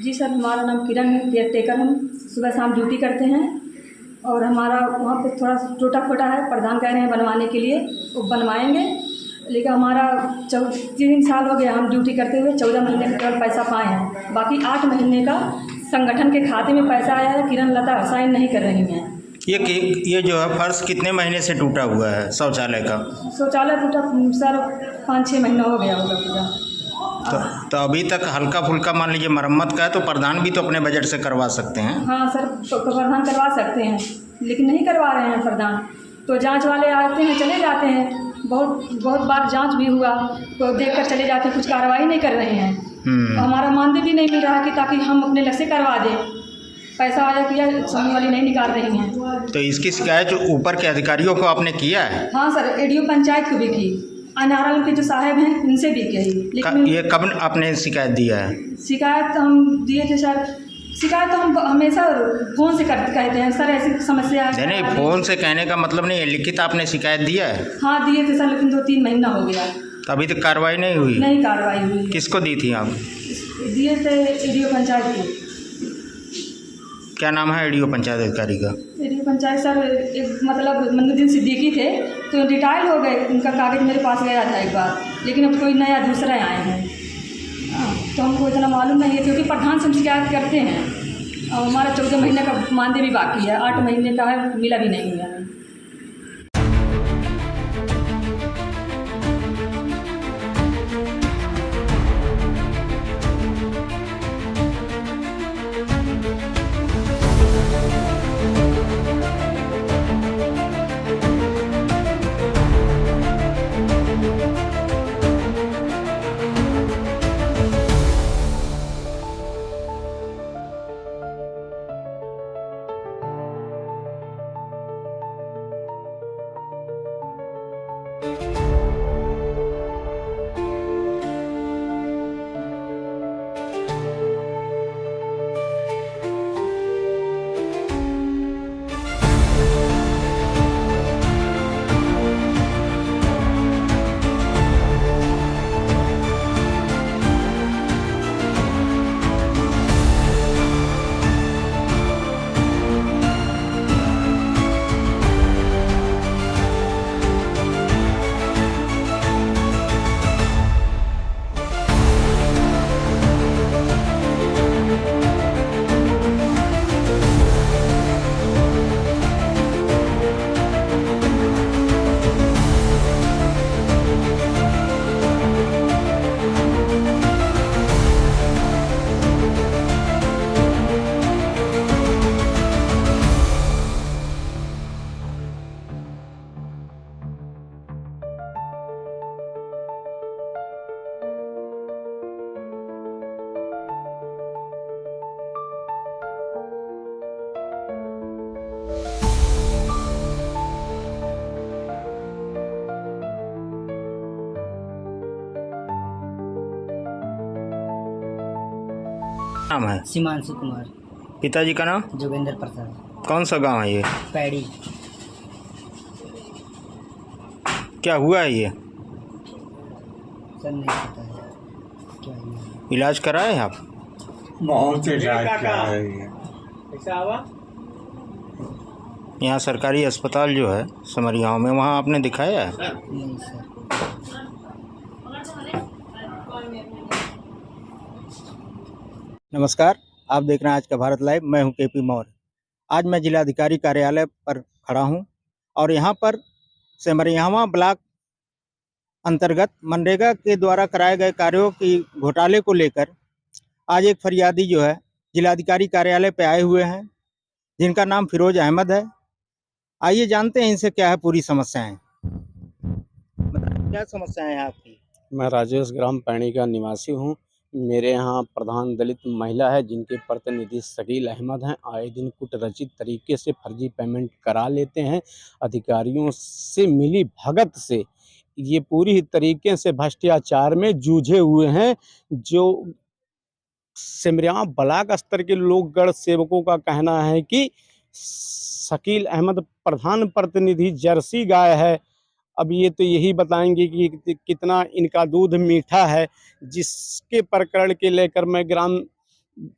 जी sir, हमारा नाम किरण है, केयर टेकर। हम सुबह शाम ड्यूटी करते हैं और हमारा वहाँ पे थोड़ा टूटा-फूटा है। प्रधान कह रहे हैं बनवाने के लिए, वो बनवाएंगे, लेकिन हमारा 3 साल हो गया हम ड्यूटी करते हुए। 14 महीने का केवल पैसा पाए हैं, बाकी 8 महीने का संगठन के खाते में पैसा आया है। किरण लता साइन नहीं कर रही हैं। ये जो है फर्श कितने महीने से टूटा हुआ है शौचालय का? शौचालय टूटा सर 5-6 महीना हो गया होगा पूरा। तो अभी तक हल्का फुल्का मान लीजिए मरम्मत का है तो प्रधान भी तो अपने बजट से करवा सकते हैं। हाँ सर, प्रधान करवा सकते हैं, लेकिन नहीं करवा रहे हैं प्रधान। तो जांच वाले आते हैं, चले जाते हैं। बहुत बार जांच भी हुआ तो देख कर चले जाते हैं, कुछ कार्रवाई नहीं कर रहे हैं। हमारा मानदेय भी नहीं मिल रहा कि ताकि हम अपने लक्ष्य से करवा दें। पैसा आया किया, सामने वाली नहीं निकाल रही हैं। तो इसकी शिकायत जो ऊपर के अधिकारियों को आपने किया है? हाँ सर, एडीओ पंचायत को भी की, अनारल के जो साहब हैं उनसे भी कही, लेकिन ये कब आपने शिकायत दिया है? शिकायत हम दिए थे सर। शिकायत तो हम हमेशा फ़ोन से कहते हैं सर ऐसी समस्या है। नहीं, फ़ोन से कहने का मतलब नहीं है, लिखित आपने शिकायत दिया है? हाँ दिए थे सर, लेकिन 2-3 महीना हो गया, तो अभी तक कार्रवाई नहीं हुई? नहीं कार्रवाई हुई। किसको दी थी आप? दिए थे एडीओ पंचायत को। क्या नाम है एडीओ पंचायत अधिकारी का? एडीओ पंचायत सर एक मतलब मनुद्दीन सिद्दीकी थे, तो रिटायर हो गए। उनका कागज़ मेरे पास गया था एक बार, लेकिन अब कोई नया दूसरा आए हैं। तो हमको इतना मालूम नहीं है, क्योंकि प्रधान से हम शिकायत करते हैं और हमारा 14 महीने का मानदेय भी बाकी है। 8 महीने का है, मिला भी नहीं है हमें। नाम है? सीमांशु कुमार। पिताजी का नाम? जोगेंद्र प्रसाद। कौन सा गांव है ये? पैड़ी। क्या हुआ है ये? सर नहीं पता है क्या है। इलाज कराए आप? बहुत इलाज कराए। यहाँ सरकारी अस्पताल जो है समरियाओं में, वहाँ आपने दिखाया है? नहीं सर। नमस्कार, आप देख रहे हैं आज का भारत लाइव। मैं हूं केपी मौर्य। आज मैं जिलाधिकारी कार्यालय पर खड़ा हूं और यहां पर सिमरियावा ब्लॉक अंतर्गत मनरेगा के द्वारा कराए गए कार्यों की घोटाले को लेकर आज एक फरियादी जो है जिलाधिकारी कार्यालय पे आए हुए हैं, जिनका नाम फिरोज अहमद है। आइए जानते हैं इनसे क्या है पूरी समस्याएं। क्या समस्याएं हैं आपकी? मैं राजेश ग्राम पैणी का निवासी हूं। मेरे यहाँ प्रधान दलित महिला है जिनके प्रतिनिधि शकील अहमद हैं। आए दिन कुटरचित तरीके से फर्जी पेमेंट करा लेते हैं। अधिकारियों से मिली भगत से ये पूरी तरीके से भ्रष्टाचार में जूझे हुए हैं। जो सिमरिया ब्लॉक स्तर के लोकगढ़ सेवकों का कहना है कि शकील अहमद प्रधान प्रतिनिधि जर्सी गाय है। अब ये तो यही बताएंगे कि कितना इनका दूध मीठा है, जिसके प्रकरण के लेकर मैं ग्राम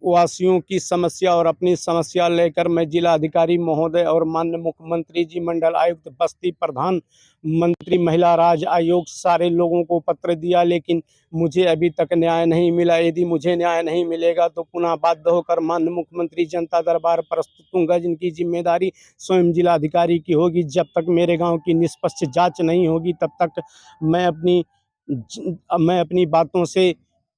वासियों की समस्या और अपनी समस्या लेकर मैं जिलाधिकारी महोदय और माननीय मुख्यमंत्री जी, मंडल आयुक्त बस्ती, प्रधान मंत्री महिला राज्य आयोग, सारे लोगों को पत्र दिया, लेकिन मुझे अभी तक न्याय नहीं मिला। यदि मुझे न्याय नहीं मिलेगा तो पुनः बाध्य होकर माननीय मुख्यमंत्री जनता दरबार प्रस्तुत होऊंगा, जिनकी जिम्मेदारी स्वयं जिलाधिकारी की होगी। जब तक मेरे गांव की निष्पक्ष जांच नहीं होगी तब तक मैं अपनी बातों से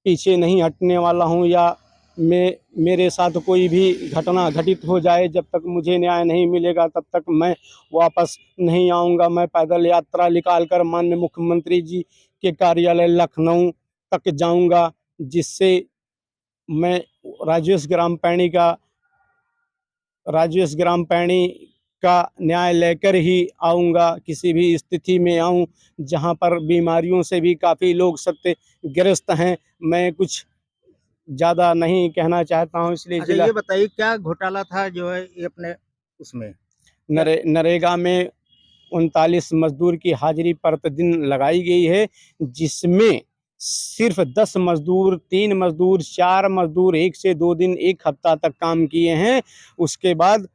पीछे नहीं हटने वाला हूं, या मेरे साथ कोई भी घटना घटित हो जाए, जब तक मुझे न्याय नहीं मिलेगा तब तक मैं वापस नहीं आऊँगा। मैं पैदल यात्रा निकाल कर माननीय मुख्यमंत्री जी के कार्यालय लखनऊ तक जाऊँगा, जिससे मैं राजेश ग्राम पैणी का न्याय लेकर ही आऊँगा। किसी भी स्थिति में आऊँ जहाँ पर बीमारियों से भी काफ़ी लोग क्षतिग्रस्त हैं। मैं कुछ ज़्यादा नहीं कहना चाहता हूँ, इसलिए अच्छा, ये बताइए क्या घोटाला था जो है ये अपने उसमें नरेगा में 39 मजदूर की हाजिरी प्रतिदिन लगाई गई है, जिसमें सिर्फ 10 मजदूर, 3 मजदूर, 4 मजदूर 1 से 2 दिन 1 हफ्ता तक काम किए हैं। उसके बाद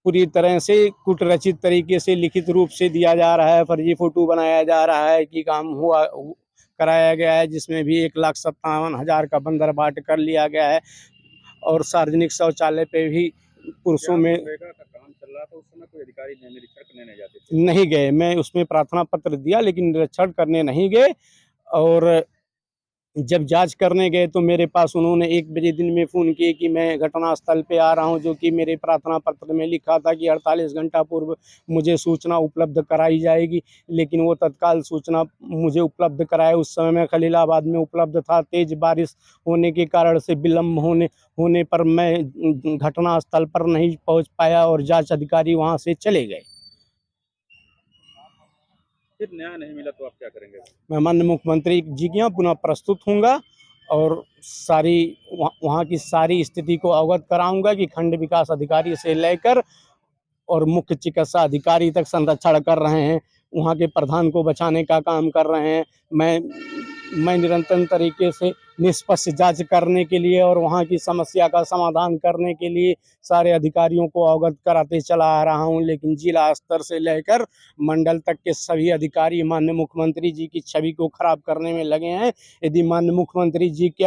पूरी तरह से कुटरचित तरीके से लिखित रूप से दिया जा रहा है, फर्जी फोटो बनाया जा रहा है कि काम कराया गया है, जिसमें भी 1,57,000 का बंदर बाट कर लिया गया है। और सार्वजनिक शौचालय पे भी पुरुषों में काम चल रहा था, उस समय कोई अधिकारी निरीक्षण करने नहीं जाते थे? नहीं गए। मैं उसमें प्रार्थना पत्र दिया, लेकिन निरीक्षण करने नहीं गए। और जब जांच करने गए तो मेरे पास उन्होंने 1 बजे दिन में फ़ोन किए कि मैं घटनास्थल पे आ रहा हूं, जो कि मेरे प्रार्थना पत्र में लिखा था कि 48 घंटा पूर्व मुझे सूचना उपलब्ध कराई जाएगी, लेकिन वो तत्काल सूचना मुझे उपलब्ध कराए। उस समय मैं खलीलाबाद में उपलब्ध था। तेज़ बारिश होने के कारण से विलम्ब होने पर मैं घटनास्थल पर नहीं पहुँच पाया और जाँच अधिकारी वहाँ से चले गए। फिर न्याय नहीं मिला तो आप क्या करेंगे? मैं माननीय मुख्यमंत्री जी के यहाँ पुनः प्रस्तुत होऊंगा और वहाँ की सारी स्थिति को अवगत कराऊंगा कि खंड विकास अधिकारी से लेकर और मुख्य चिकित्सा अधिकारी तक संरक्षण कर रहे हैं, वहाँ के प्रधान को बचाने का काम कर रहे हैं। मैं निरंतर तरीके से निष्पक्ष जांच करने के लिए और वहाँ की समस्या का समाधान करने के लिए सारे अधिकारियों को अवगत कराते चला आ रहा हूँ, लेकिन जिला स्तर से लेकर मंडल तक के सभी अधिकारी माननीय मुख्यमंत्री जी की छवि को खराब करने में लगे हैं। यदि माननीय मुख्यमंत्री जी के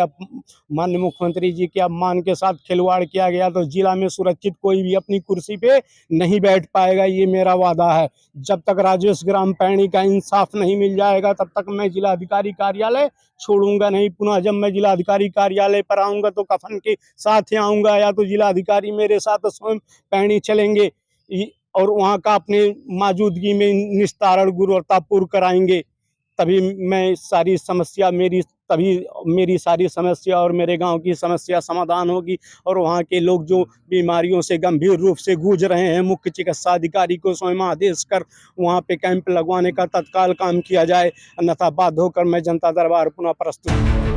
अपमान के साथ खिलवाड़ किया गया तो जिला में सुरक्षित कोई भी अपनी कुर्सी पे नहीं बैठ पाएगा, ये मेरा वादा है। जब तक राजेश ग्राम पैणी का इंसाफ नहीं मिल जाएगा तब तक मैं जिलाधिकारी कार्यालय छोड़ूंगा नहीं। पुनः जब मैं जिलाधिकारी कार्यालय पर आऊंगा तो कफन के साथ ही आऊंगा, या तो जिलाधिकारी मेरे साथ स्वयं पैणी चलेंगे और वहां का अपने मौजूदगी में निस्तारण गुरुवरतापूर्व कराएंगे। तभी मेरी सारी समस्या और मेरे गांव की समस्या समाधान होगी और वहाँ के लोग जो बीमारियों से गंभीर रूप से जूझ रहे हैं, मुख्य चिकित्सा अधिकारी को स्वयं आदेश कर वहाँ पे कैंप लगवाने का तत्काल काम किया जाए, अन्यथा बाध्य होकर मैं जनता दरबार पुनः प्रस्तुत